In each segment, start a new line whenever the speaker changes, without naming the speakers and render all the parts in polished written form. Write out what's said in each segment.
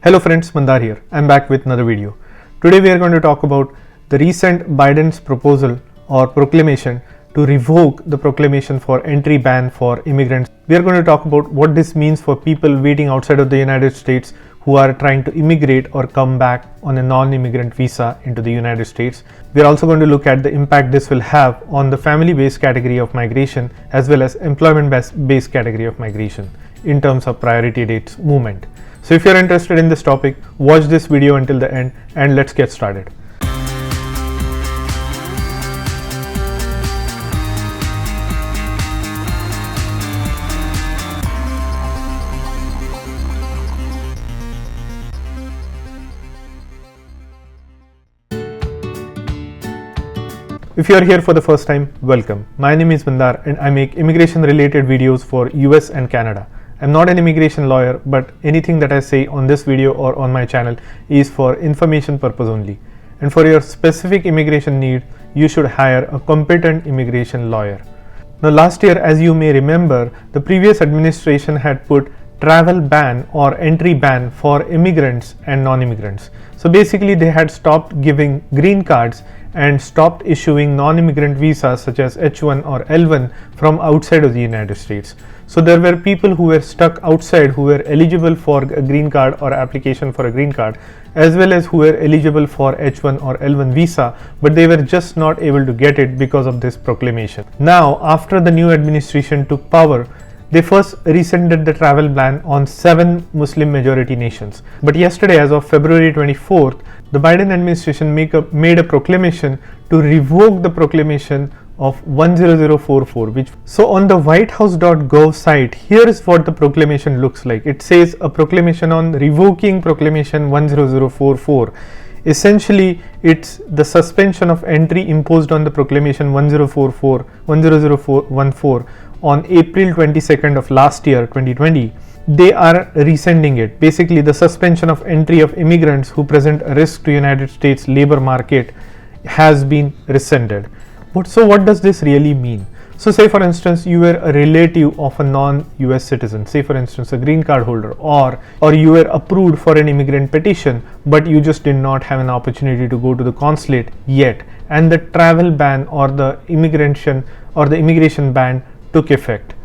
Hello friends, Mandar here. I'm back with another video. Today we are going to talk about the recent Biden's proposal or proclamation to revoke the proclamation for entry ban for immigrants. We are going to talk about what this means for people waiting outside of the United States who are trying to immigrate or come back on a non-immigrant visa into the United States. We are also going to look at the impact this will have on the family-based category of migration as well as employment-based category of migration in terms of priority dates movement. So if you're interested in this topic, watch this video until the end and let's get started. If you are here for the first time, welcome. My name is Mandar and I make immigration related videos for US and Canada. I'm not an immigration lawyer, but anything that I say on this video or on my channel is for information purpose only. And for your specific immigration need, you should hire a competent immigration lawyer. Now last year, as you may remember, the previous administration had put travel ban or entry ban for immigrants and non-immigrants. So basically they had stopped giving green cards and stopped issuing non-immigrant visas such as H1 or L1 from outside of the United States. So there were people who were stuck outside who were eligible for a green card or application for a green card, as well as who were eligible for H1 or L1 visa, but they were just not able to get it because of this proclamation. Now, after the new administration took power, they first rescinded the travel ban on 7 Muslim majority nations. But yesterday, as of February 24th, the Biden administration made a proclamation to revoke the proclamation of 10044. So on the whitehouse.gov site, here is what the proclamation looks like. It says a proclamation on revoking proclamation 10044. Essentially, it's the suspension of entry imposed on the proclamation 10014 on April 22nd of last year, 2020. They are rescinding it. Basically, the suspension of entry of immigrants who present a risk to United States labor market has been rescinded. So what does this really mean? So say for instance, you were a relative of a non-US citizen, say for instance a green card holder, or you were approved for an immigrant petition, but you just did not have an opportunity to go to the consulate yet, and the travel ban or the immigration ban took effect.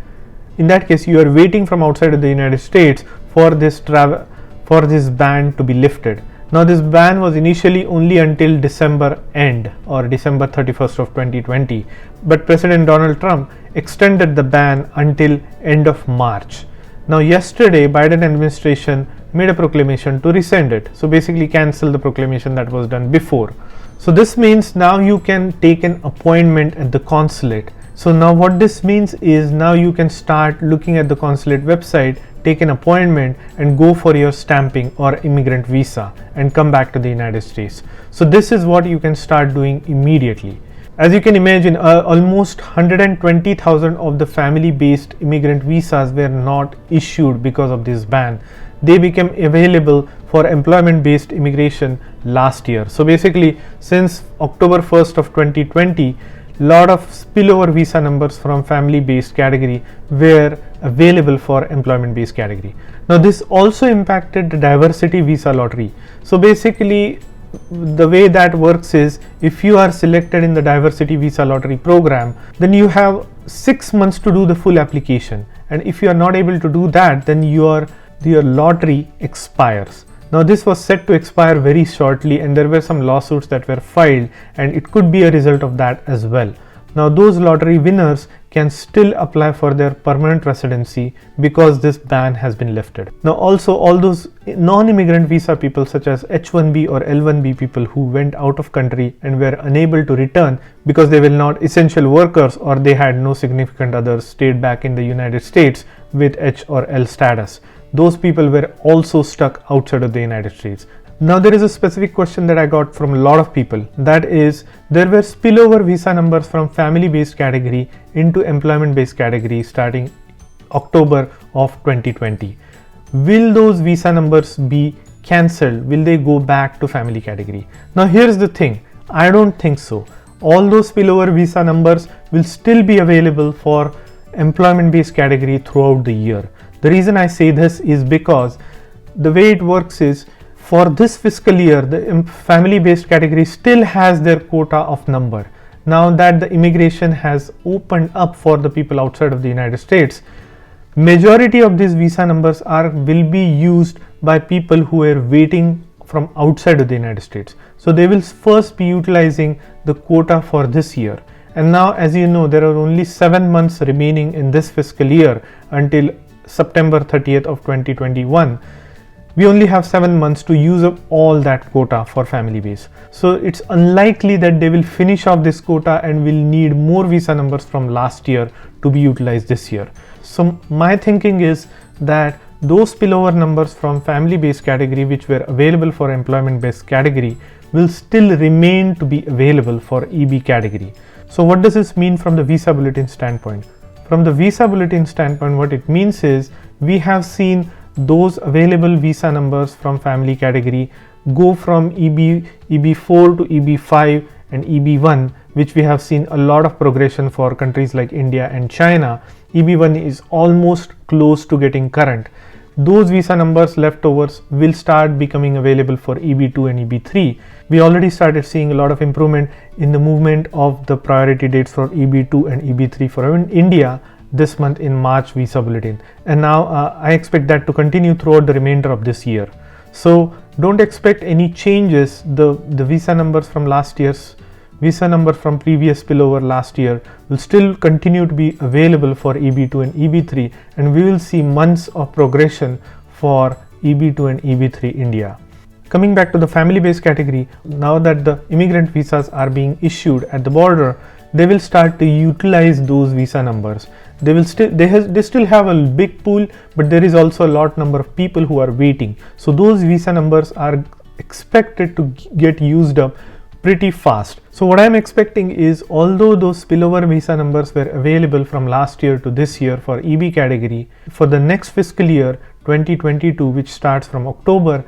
In that case, you are waiting from outside of the United States for this ban to be lifted. Now this ban was initially only until December end or December 31st of 2020, but President Donald Trump extended the ban until end of March. Now yesterday, Biden administration made a proclamation to rescind it. So basically cancel the proclamation that was done before. So this means now you can take an appointment at the consulate. So now what this means is now you can start looking at the consulate website, take an appointment and go for your stamping or immigrant visa and come back to the United States. So this is what you can start doing immediately. As you can imagine, almost 120,000 of the family-based immigrant visas were not issued because of this ban. They became available for employment-based immigration last year. So basically, since October 1st of 2020, lot of spillover visa numbers from family-based category were available for employment-based category. Now this also impacted the diversity visa lottery. So basically the way that works is, if you are selected in the diversity visa lottery program, then you have 6 months to do the full application, and if you are not able to do that, then your lottery expires. Now this was set to expire very shortly, and there were some lawsuits that were filed, and it could be a result of that as well. Now those lottery winners can still apply for their permanent residency because this ban has been lifted. Now also all those non-immigrant visa people such as H1B or L1B people who went out of country and were unable to return because they were not essential workers or they had no significant others stayed back in the United States with H or L status. Those people were also stuck outside of the United States. Now there is a specific question that I got from a lot of people, that is, there were spillover visa numbers from family-based category into employment-based category starting October of 2020. Will those visa numbers be cancelled? Will they go back to family category? Now here's the thing, I don't think so. All those spillover visa numbers will still be available for employment-based category throughout the year. The reason I say this is because the way it works is, for this fiscal year, the family based category still has their quota of number. Now that the immigration has opened up for the people outside of the United States, majority of these visa numbers will be used by people who are waiting from outside of the United States. So they will first be utilizing the quota for this year. And now, as you know, there are only 7 months remaining in this fiscal year until September 30th of 2021. We only have 7 months to use up all that quota for family base. So it's unlikely that they will finish off this quota and will need more visa numbers from last year to be utilized this year. So my thinking is that those spillover numbers from family based category which were available for employment based category will still remain to be available for EB category. So what does this mean from the visa bulletin standpoint? From the visa bulletin standpoint, what it means is we have seen those available visa numbers from family category go from EB4 to EB5 and EB1, which we have seen a lot of progression for countries like India and China. EB1 is almost close to getting current. Those visa numbers leftovers will start becoming available for EB2 and EB3. We already started seeing a lot of improvement in the movement of the priority dates for EB2 and EB3 for India this month in March visa bulletin, and now I expect that to continue throughout the remainder of this year. So don't expect any changes. The visa numbers from last year's visa number from previous spillover last year will still continue to be available for EB2 and EB3, and we will see months of progression for EB2 and EB3 India. Coming back to the family based category, now that the immigrant visas are being issued at the border, they will start to utilize those visa numbers. They still have a big pool, but there is also a lot number of people who are waiting. So those visa numbers are expected to get used up pretty fast. So what I am expecting is, although those spillover visa numbers were available from last year to this year for EB category, for the next fiscal year 2022, which starts from October,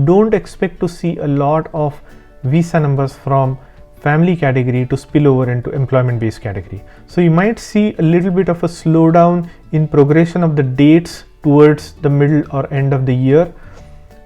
don't expect to see a lot of visa numbers from family category to spill over into employment based category. So you might see a little bit of a slowdown in progression of the dates towards the middle or end of the year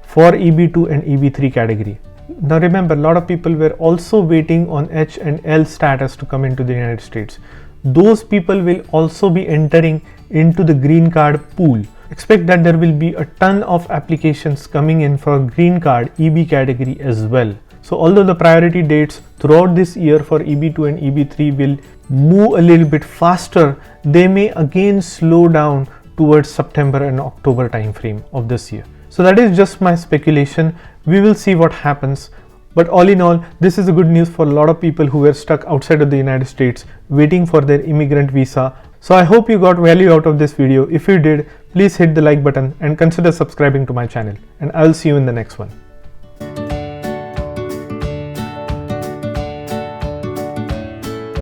for EB2 and EB3 category. Now remember, a lot of people were also waiting on H and L status to come into the United States. Those people will also be entering into the green card pool. Expect that there will be a ton of applications coming in for green card EB category as well. So although the priority dates throughout this year for EB2 and EB3 will move a little bit faster, they may again slow down towards September and October timeframe of this year. So that is just my speculation. We will see what happens. But all in all, this is a good news for a lot of people who were stuck outside of the United States waiting for their immigrant visa. So I hope you got value out of this video. If you did, please hit the like button and consider subscribing to my channel. And I will see you in the next one.